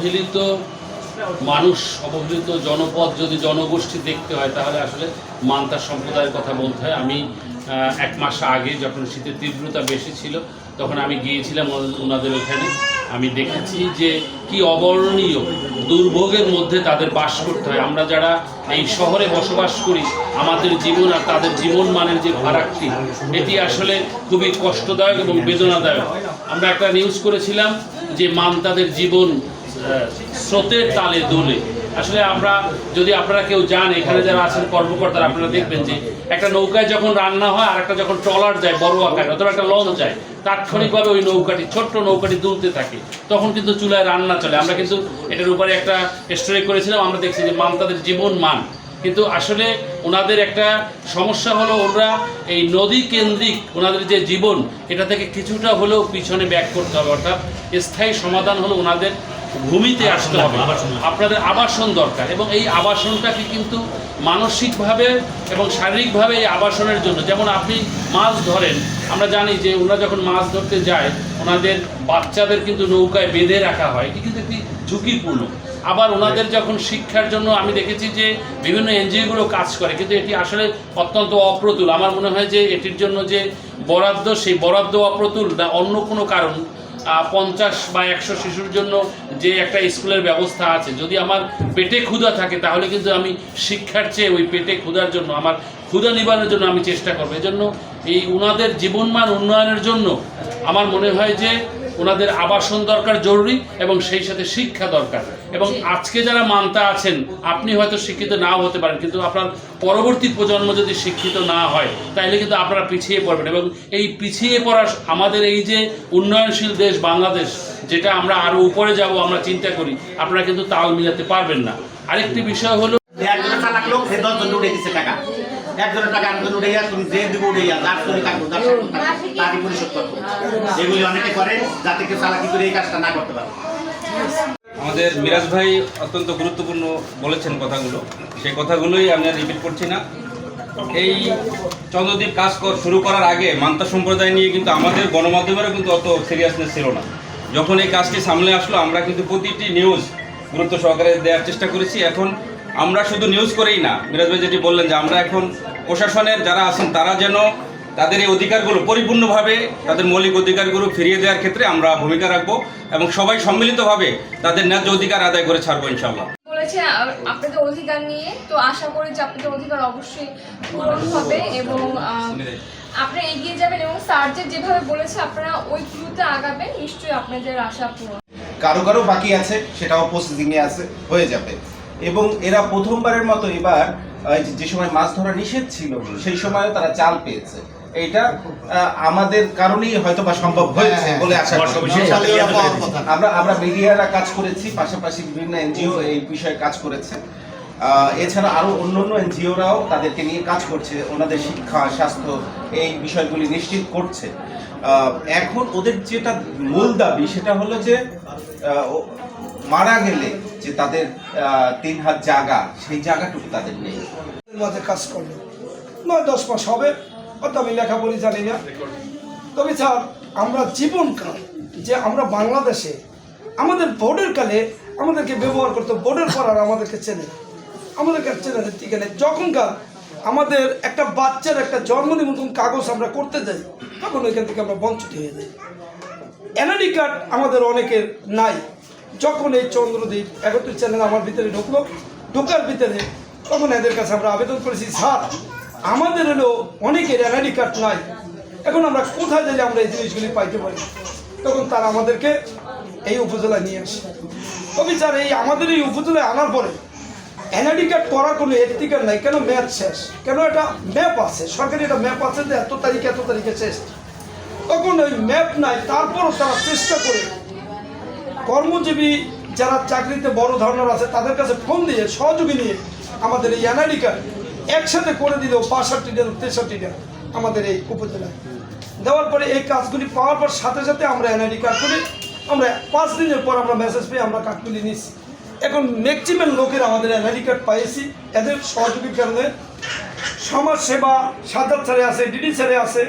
অবহেলিত মানুষ, অবহেলিত জনপদ যদি জনগোষ্ঠী দেখতে হয় তাহলে আসলে মান্তার সম্প্রদায়ের কথা বলতে হয়। আমি 1 মাস আগে যখন শীতের তীব্রতা বেশি ছিল তখন আমি গিয়েছিলাম ওনাদের ওখানে। আমি দেখেছি যে কি অবর্ণনীয় দুর্ভোগের মধ্যে তাদের বাস করতে হয়। আমরা যারা এই শহরে বসবাস করি, আমাদের জীবন আর তাদের জীবন মানের যে ফারাকটি, এটি আসলে খুবই কষ্টদায়ক এবং বেদনাদায়ক। আমরা একটা নিউজ করেছিলাম যে মান্তাদের জীবন স্রোতের তালে দোলে। আসলে আমরা যদি আপনারা কেউ যান, এখানে যারা আছেন কর্মকর্তারা, আপনারা দেখবেন যে একটা নৌকায় যখন রান্না হয় আর একটা যখন ট্রলার যায় বড় আকারে অথবা একটা লঞ্চ যায়, তাৎক্ষণিকভাবে ওই নৌকাটি, ছোট্ট নৌকাটি দুলতে থাকে, তখন কিন্তু চুলায় রান্না চলে। আমরা কিন্তু এটার উপরে একটা স্টোরি করেছিলাম। আমরা দেখছি যে মান্তাদের জীবন মান, কিন্তু আসলে ওনাদের একটা সমস্যা হলো ওরা এই নদী কেন্দ্রিক ওনাদের যে জীবন, এটা থেকে কিছুটা হলেও পিছনে ব্যাক করতে হবে। অর্থাৎ স্থায়ী সমাধান হলো ওনাদের ভূমিতে আসতে হবে, আপনাদের আবাসন দরকার। এবং এই আবাসনটাকে কিন্তু মানসিকভাবে এবং শারীরিকভাবে এই আবাসনের জন্য, যেমন আপনি মাছ ধরেন, আমরা জানি যে ওনারা যখন মাছ ধরতে যায় ওনাদের বাচ্চাদের কিন্তু নৌকায় বেঁধে রাখা হয়, এটি কিন্তু একটি ঝুঁকিপূর্ণ। আবার ওনাদের যখন শিক্ষার জন্য আমি দেখেছি যে বিভিন্ন এনজিওগুলো কাজ করে, কিন্তু এটি আসলে অত্যন্ত অপ্রতুল। আমার মনে হয় যে এটির জন্য যে বরাদ্দ, সেই বরাদ্দ অপ্রতুল না অন্য কোনো কারণ। 50 বা 100 শিশুর জন্য যে একটা স্কুলের ব্যবস্থা আছে, যদি আমার পেটে ক্ষুধা থাকে তাহলে কিন্তু আমি শিক্ষার চেয়ে ওই পেটে ক্ষুধার জন্য, আমার ক্ষুধা নিবারণের জন্য আমি চেষ্টা করবো। এজন্য এই ওনাদের জীবনমান উন্নয়নের জন্য আমার মনে হয় যে ওনাদের আবাসন দরকার জরুরি, এবং সেই সাথে শিক্ষা দরকার। এবং আজকে যারা মান্তা আছেন, আপনি হয়তো শিক্ষিত নাও হতে পারেন, কিন্তু আপনার পরবর্তী প্রজন্ম যদি শিক্ষিত না হয় তাহলে কিন্তু আপনারা পিছিয়ে পড়বেন। এবং এই পিছিয়ে পড়া আমাদের এই যে উন্নয়নশীল দেশ বাংলাদেশ, যেটা আমরা আরও উপরে যাব আমরা চিন্তা করি, আপনারা কিন্তু তাল মিলাতে পারবেন না। আরেকটি বিষয় হলো একজনের টাকা একজনের টাকা আরেকজন উঠে গিয়া তুমি যে দিব উঠে গিয়া যার চুরি থাকবো তারই পরিশোধ করবো। এগুলি অনেকে করে যাতে কেউ চালাকি করে এই কাজটা না করতে পারে। আমাদের মিরাজ ভাই অত্যন্ত গুরুত্বপূর্ণ বলেছেন কথাগুলো, সেই কথাগুলোই আমি আর রিপিট করছি না। এই চন্দ্রদ্বীপ কাজ শুরু করার আগে মান্তা সম্প্রদায় নিয়ে কিন্তু আমাদের গণমাধ্যমেরও কিন্তু অত সিরিয়াসনেস ছিল না। যখন এই কাজটি সামনে আসলো আমরা কিন্তু প্রতিটি নিউজ গুরুত্ব সহকারে দেওয়ার চেষ্টা করেছি। এখন আমরা শুধু নিউজ করেই না, মিরাজ ভাই যেটি বললেন যে আমরা এখন প্রশাসনের যারা আছেন তারা যেন তাদের এই অধিকারগুলো পরিপূর্ণভাবে, তাদের মৌলিক অধিকারগুলো ফিরিয়ে দেওয়ার ক্ষেত্রে আমরা ভূমিকা রাখবো এবং সবাই সম্মিলিতভাবে তাদের ন্যায্য অধিকার আদায় করে ছাড়বো ইনশাআল্লাহ। বলেছে আপনাদের অধিকার নিয়ে, তো আশা করি যে আপনাদের অধিকার অবশ্যই পূরণ হবে এবং আপনারা এগিয়ে যাবেন, এবং স্যার যেভাবে বলেছে আপনারা ওই ক্লুতে আগাবেন, নিশ্চয়ই আপনাদের আশা পূরণ। কারো কারো বাকি আছে, সেটাও প্রসেসিংয়ে আছে, হয়ে যাবে। এবং এরা প্রথমবারের মতো এবার যে সময় মাছ ধরা নিষেধ ছিল সেই সময়ও তারা চাল পেয়েছে। এইটা আমাদের কারণেই হয়তো বা সম্ভব হয়েছে বলে আশা করি। আমরা মিডিয়ারা কাজ করেছি, পাশাপাশি বিভিন্ন এনজিও এই বিষয়ে কাজ করেছে। এছাড়া আরও অন্যান্য এনজিওরাও তাদেরকে নিয়ে কাজ করছে, ওনাদের শিক্ষা, স্বাস্থ্য এই বিষয়গুলি নিশ্চিত করছে। এখন ওদের যেটা মূল দাবি সেটা হলো যে মারা গেলে যে তাদের 3 হাত জায়গা, সেই জায়গাটুকু তাদের নেই। মাঝে কাজ করলো 9-10 মাস হবে, অত আমি লেখাপড়ি জানি না। তবে স্যার আমরা জীবনকাল যে আমরা বাংলাদেশে আমাদের বোর্ডের কালে আমাদেরকে ব্যবহার করতো, বোর্ডের পর আর আমাদেরকে চেনে, আমাদেরকে চেনে ঠিক আছে। যখনকার আমাদের একটা বাচ্চার একটা জন্ম নিবন্ধন কাগজ আমরা করতে যাই, তখন ওইখান থেকে আমরা বঞ্চিত হয়ে যাই। এনআইডি কার্ড আমাদের অনেকের নাই। যখন এই চন্দ্রদ্বীপ 71 চ্যানেল আমার ভিতরে ঢোকার ভিতরে, তখন এদের কাছে আমরা আবেদন করেছি, স্যার আমাদের হলো অনেকের এনআইডি কার্ড নাই, এখন আমরা কোথায় গেলে আমরা এই জিনিসগুলি পাইতে পারি? তখন তারা আমাদেরকে এই উপজেলায় নিয়ে আসে। তবে স্যার এই আমাদের এই উপজেলায় আনার পরে এনআইডি কার্ড করার কোনো এখতিয়ার নাই, কেন ম্যাচ শেষ, কেন এটা ম্যাপ আছে, সরকারি একটা ম্যাপ আছে যে এত তারিখে শেষ। তখন ওই ম্যাপ নাই, তারপরও তারা চেষ্টা করে কর্মজীবী যারা চাকরিতে বড় ধরনের আছে তাদের কাছে ফোন দিয়ে সহযোগী নিয়ে আমাদের এই এনআইডি কার্ড একসাথে করে দিল 65-63 আমাদের এই উপজেলায় দেওয়ার পরে এই কাজগুলি পাওয়ার পর সাথে সাথে আমরা এনআইডি কার্ড করি। আমরা 5 দিনের পর আমরা মেসেজ পেয়ে আমরা কার্ডগুলি নিচ্ছি। এখন ম্যাক্সিমাম লোকের আমাদের এনআইডি কার্ড পাইছি এদের সহযোগীর কারণে। সমাজসেবা সাজ্জাদ স্যারে আছে, ডিডি স্যারে আছে,